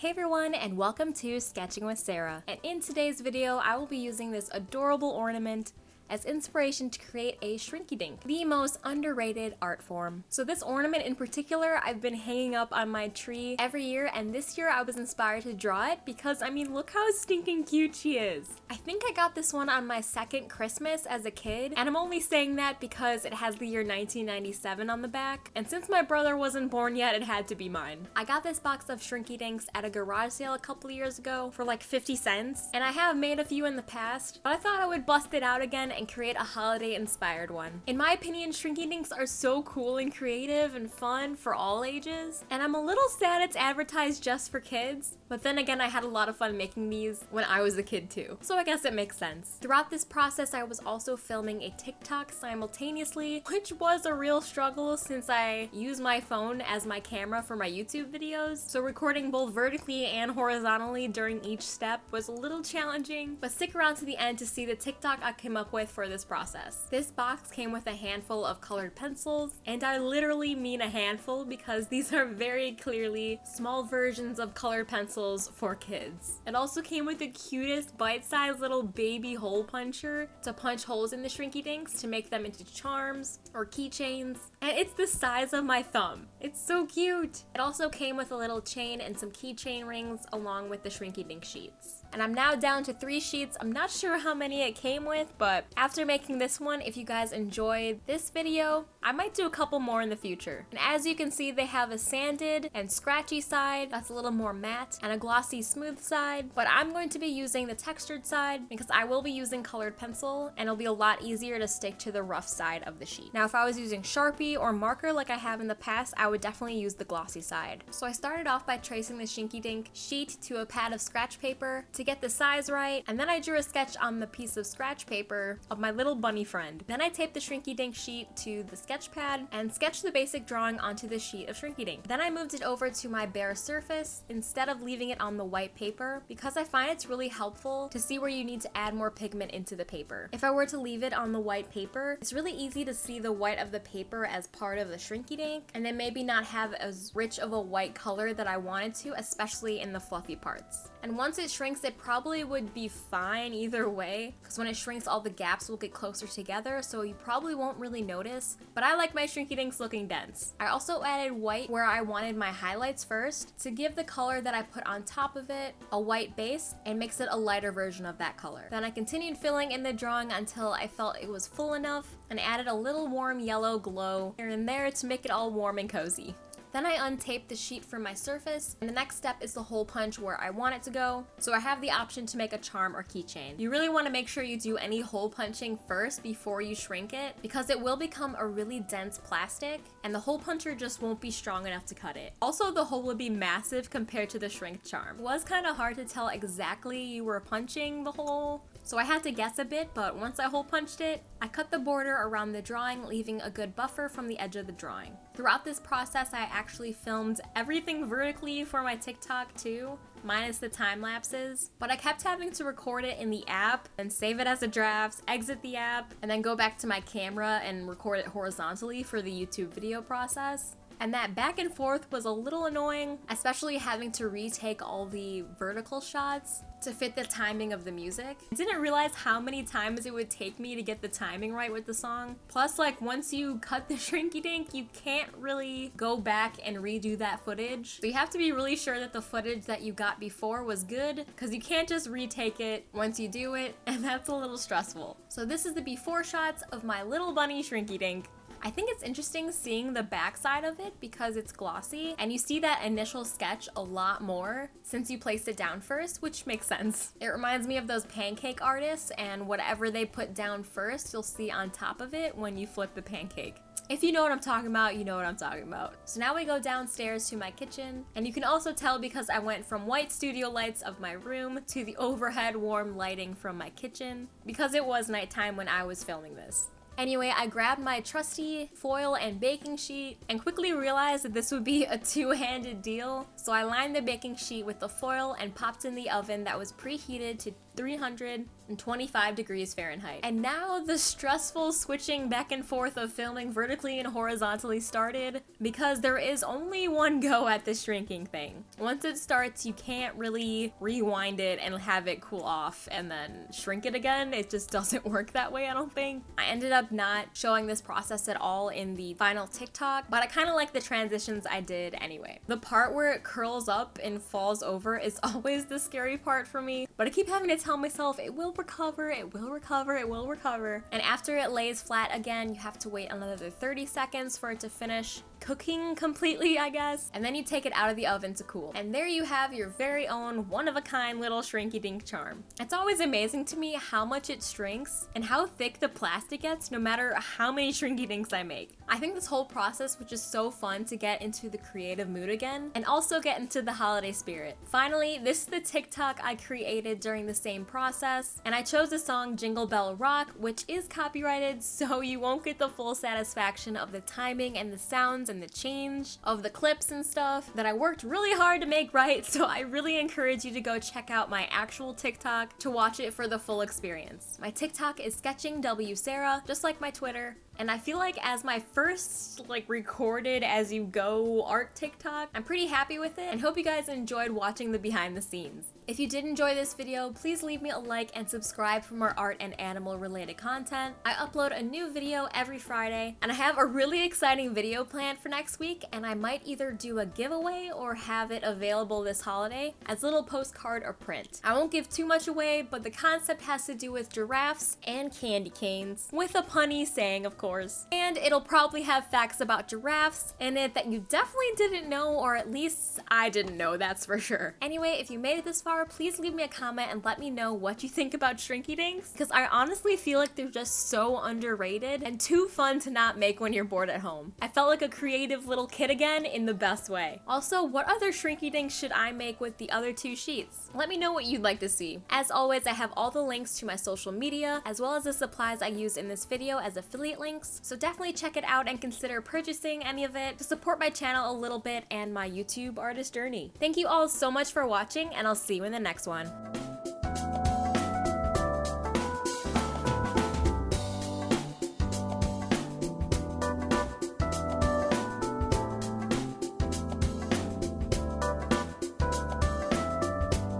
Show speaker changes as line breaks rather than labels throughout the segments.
Hey everyone, and welcome to Sketching with Sarah. And in today's video, I will be using this adorable ornament as inspiration to create a shrinky dink, the most underrated art form. So this ornament in particular, I've been hanging up on my tree every year, and this year I was inspired to draw it because, I mean, look how stinking cute she is. I think I got this one on my second Christmas as a kid, and I'm only saying that because it has the year 1997 on the back, and since my brother wasn't born yet, it had to be mine. I got this box of shrinky dinks at a garage sale a couple years ago for like 50 cents, and I have made a few in the past, but I thought I would bust it out again and create a holiday inspired one. In my opinion, shrinky dinks are so cool and creative and fun for all ages, and I'm a little sad it's advertised just for kids, but then again I had a lot of fun making these when I was a kid too, so I guess it makes sense. Throughout this process I was also filming a TikTok simultaneously, which was a real struggle since I use my phone as my camera for my YouTube videos, so recording both vertically and horizontally during each step was a little challenging, but stick around to the end to see the TikTok I came up with for this process. This box came with a handful of colored pencils, and I literally mean a handful because these are very clearly small versions of colored pencils for kids. It also came with the cutest bite-sized little baby hole puncher to punch holes in the shrinky dinks to make them into charms or keychains, and it's the size of my thumb. It's so cute! It also came with a little chain and some keychain rings along with the shrinky dink sheets. And I'm now down to 3 sheets. I'm not sure how many it came with, but after making this one, if you guys enjoyed this video, I might do a couple more in the future. And as you can see, they have a sanded and scratchy side that's a little more matte and a glossy smooth side, but I'm going to be using the textured side because I will be using colored pencil and it'll be a lot easier to stick to the rough side of the sheet. Now, if I was using Sharpie or marker like I have in the past, I would definitely use the glossy side. So I started off by tracing the shrinky dink sheet to a pad of scratch paper to get the size right, and then I drew a sketch on the piece of scratch paper of my little bunny friend. Then I taped the shrinky dink sheet to the sketch pad and sketched the basic drawing onto the sheet of shrinky dink. Then I moved it over to my bare surface instead of leaving it on the white paper because I find it's really helpful to see where you need to add more pigment into the paper. If I were to leave it on the white paper, it's really easy to see the white of the paper as part of the shrinky dink and then maybe not have as rich of a white color that I wanted to, especially in the fluffy parts. And once it shrinks, it probably would be fine either way, because when it shrinks, all the gaps will get closer together, so you probably won't really notice, but I like my shrinky dinks looking dense. I also added white where I wanted my highlights first to give the color that I put on top of it a white base and makes it a lighter version of that color. Then I continued filling in the drawing until I felt it was full enough and added a little warm yellow glow here and there to make it all warm and cozy. Then I untaped the sheet from my surface, and the next step is the hole punch where I want it to go, so I have the option to make a charm or keychain. You really want to make sure you do any hole punching first before you shrink it, because it will become a really dense plastic, and the hole puncher just won't be strong enough to cut it. Also, the hole would be massive compared to the shrink charm. It was kind of hard to tell exactly you were punching the hole, so I had to guess a bit, but once I hole punched it, I cut the border around the drawing, leaving a good buffer from the edge of the drawing. Throughout this process, I actually filmed everything vertically for my TikTok too, minus the time lapses, but I kept having to record it in the app and save it as a draft, exit the app, and then go back to my camera and record it horizontally for the YouTube video process. And that back and forth was a little annoying, especially having to retake all the vertical shots to fit the timing of the music. I didn't realize how many times it would take me to get the timing right with the song. Plus, like, once you cut the shrinky dink, you can't really go back and redo that footage. So you have to be really sure that the footage that you got before was good, because you can't just retake it once you do it, and that's a little stressful. So this is the before shots of my little bunny shrinky dink. I think it's interesting seeing the backside of it because it's glossy, and you see that initial sketch a lot more since you placed it down first, which makes sense. It reminds me of those pancake artists, and whatever they put down first, you'll see on top of it when you flip the pancake. If you know what I'm talking about, you know what I'm talking about. So now we go downstairs to my kitchen, and you can also tell because I went from white studio lights of my room to the overhead warm lighting from my kitchen, because it was nighttime when I was filming this. Anyway, I grabbed my trusty foil and baking sheet and quickly realized that this would be a two-handed deal. So I lined the baking sheet with the foil and popped in the oven that was preheated to 300 and 25 degrees Fahrenheit. And now the stressful switching back and forth of filming vertically and horizontally started, because there is only one go at this shrinking thing. Once it starts, you can't really rewind it and have it cool off and then shrink it again. It just doesn't work that way, I don't think. I ended up not showing this process at all in the final TikTok, but I kind of like the transitions I did anyway. The part where it curls up and falls over is always the scary part for me, but I keep having to tell myself it will recover, it will recover, it will recover. And after it lays flat again, you have to wait another 30 seconds for it to finish cooking completely, I guess. And then you take it out of the oven to cool. And there you have your very own one-of-a-kind little Shrinky Dink charm. It's always amazing to me how much it shrinks and how thick the plastic gets no matter how many Shrinky Dinks I make. I think this whole process was just so fun to get into the creative mood again and also get into the holiday spirit. Finally, this is the TikTok I created during the same process, and I chose the song Jingle Bell Rock, which is copyrighted, so you won't get the full satisfaction of the timing and the sounds and the change of the clips and stuff that I worked really hard to make right, so I really encourage you to go check out my actual TikTok to watch it for the full experience. My TikTok is Sketching W Sarah, just like my Twitter. And I feel like as my first recorded as you go art TikTok, I'm pretty happy with it and hope you guys enjoyed watching the behind the scenes. If you did enjoy this video, please leave me a like and subscribe for more art and animal related content. I upload a new video every Friday, and I have a really exciting video planned for next week, and I might either do a giveaway or have it available this holiday as a little postcard or print. I won't give too much away, but the concept has to do with giraffes and candy canes, with a punny saying, of course. And it'll probably have facts about giraffes in it that you definitely didn't know, or at least I didn't know, that's for sure. Anyway, if you made it this far, please leave me a comment and let me know what you think about Shrinky Dinks, because I honestly feel like they're just so underrated and too fun to not make when you're bored at home. I felt like a creative little kid again in the best way. Also, what other Shrinky Dinks should I make with the other two sheets? Let me know what you'd like to see. As always, I have all the links to my social media, as well as the supplies I used in this video as affiliate links, so definitely check it out and consider purchasing any of it to support my channel a little bit and my YouTube artist journey. Thank you all so much for watching, and I'll see you in the next one.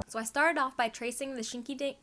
So I started off by tracing the shinky dink,